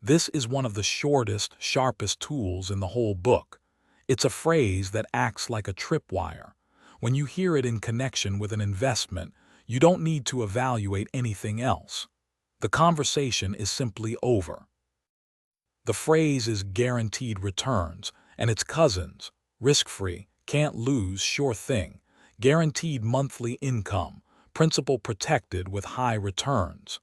This is one of the shortest, sharpest tools in the whole book. It's a phrase that acts like a tripwire. When you hear it in connection with an investment, you don't need to evaluate anything else. The conversation is simply over. The phrase is guaranteed returns, and its cousins, risk-free, can't lose, sure thing, guaranteed monthly income, principal protected with high returns.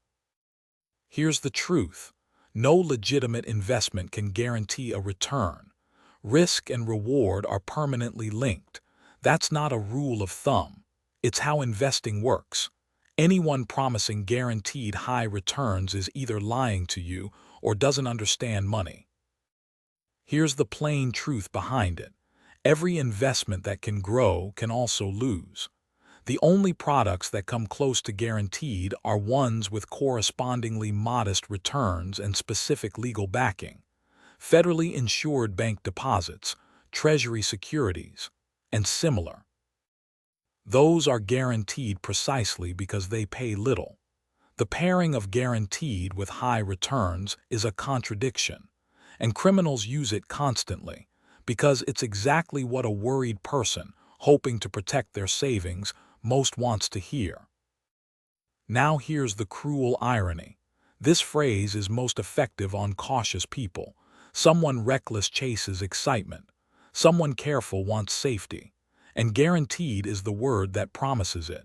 Here's the truth. No legitimate investment can guarantee a return. Risk and reward are permanently linked. That's not a rule of thumb. It's how investing works. Anyone promising guaranteed high returns is either lying to you or doesn't understand money. Here's the plain truth behind it. Every investment that can grow can also lose. The only products that come close to guaranteed are ones with correspondingly modest returns and specific legal backing. Federally insured bank deposits, treasury securities, and similar. Those are guaranteed precisely because they pay little. The pairing of guaranteed with high returns is a contradiction, and criminals use it constantly because it's exactly what a worried person hoping to protect their savings most wants to hear. Now here's the cruel irony. This phrase is most effective on cautious people. Someone reckless chases excitement. Someone careful wants safety. And guaranteed is the word that promises it.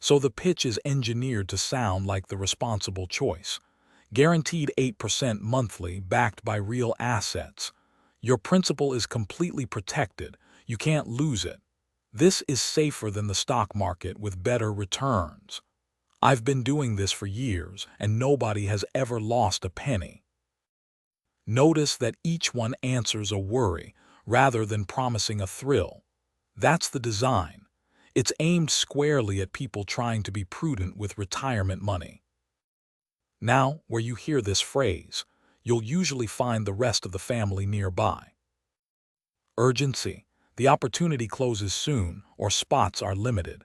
So the pitch is engineered to sound like the responsible choice. Guaranteed 8% monthly backed by real assets. Your principal is completely protected. You can't lose it. This is safer than the stock market with better returns. I've been doing this for years and nobody has ever lost a penny. Notice that each one answers a worry rather than promising a thrill. That's the design. It's aimed squarely at people trying to be prudent with retirement money. Now, where you hear this phrase, you'll usually find the rest of the family nearby. Urgency. The opportunity closes soon or spots are limited.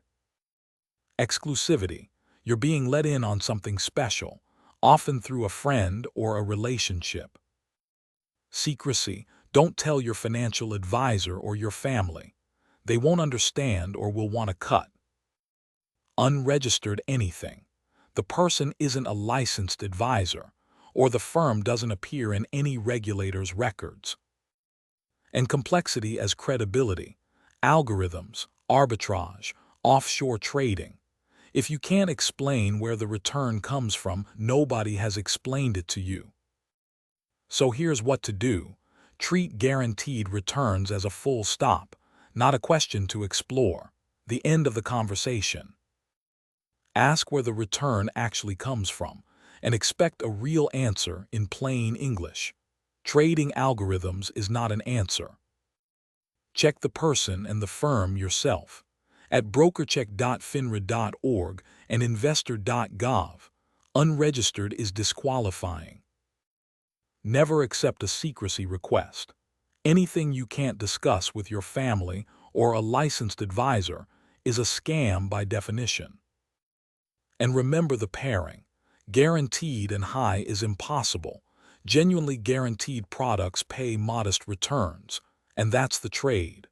Exclusivity. You're being let in on something special, often through a friend or a relationship. Secrecy. Don't tell your financial advisor or your family. They won't understand or will want to cut. Unregistered anything. The person isn't a licensed advisor, or the firm doesn't appear in any regulator's records. And complexity as credibility. Algorithms, arbitrage, offshore trading. If you can't explain where the return comes from, nobody has explained it to you. So here's what to do. Treat guaranteed returns as a full stop, not a question to explore. The end of the conversation. Ask where the return actually comes from, and expect a real answer in plain English. Trading algorithms is not an answer. Check the person and the firm yourself. At brokercheck.finra.org and investor.gov, unregistered is disqualifying. Never accept a secrecy request. Anything you can't discuss with your family or a licensed advisor is a scam by definition. And remember the pairing. Guaranteed and high is impossible. Genuinely guaranteed products pay modest returns, and that's the trade.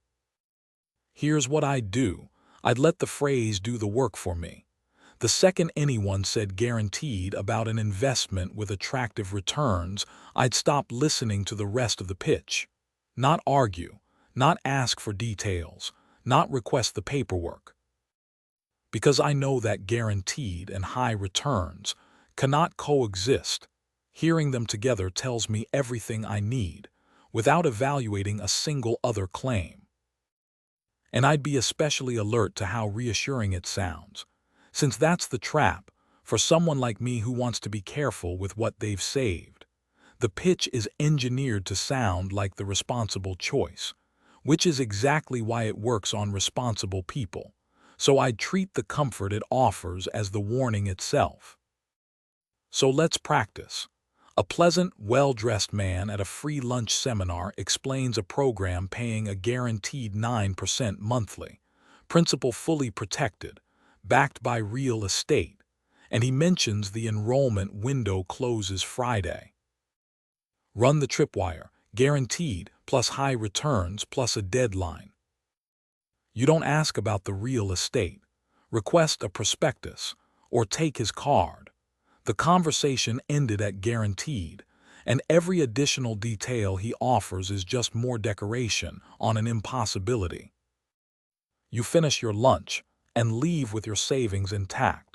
Here's what I'd do. I'd let the phrase do the work for me. The second anyone said guaranteed about an investment with attractive returns, I'd stop listening to the rest of the pitch. Not argue, not ask for details, not request the paperwork. Because I know that guaranteed and high returns cannot coexist. Hearing them together tells me everything I need, without evaluating a single other claim. And I'd be especially alert to how reassuring it sounds, since that's the trap for someone like me who wants to be careful with what they've saved. The pitch is engineered to sound like the responsible choice, which is exactly why it works on responsible people. So I'd treat the comfort it offers as the warning itself. So let's practice. A pleasant, well-dressed man at a free lunch seminar explains a program paying a guaranteed 9% monthly, principal fully protected, backed by real estate, and he mentions the enrollment window closes Friday. Run the tripwire, guaranteed, plus high returns, plus a deadline. You don't ask about the real estate, request a prospectus, or take his card. The conversation ended at guaranteed, and every additional detail he offers is just more decoration on an impossibility. You finish your lunch and leave with your savings intact.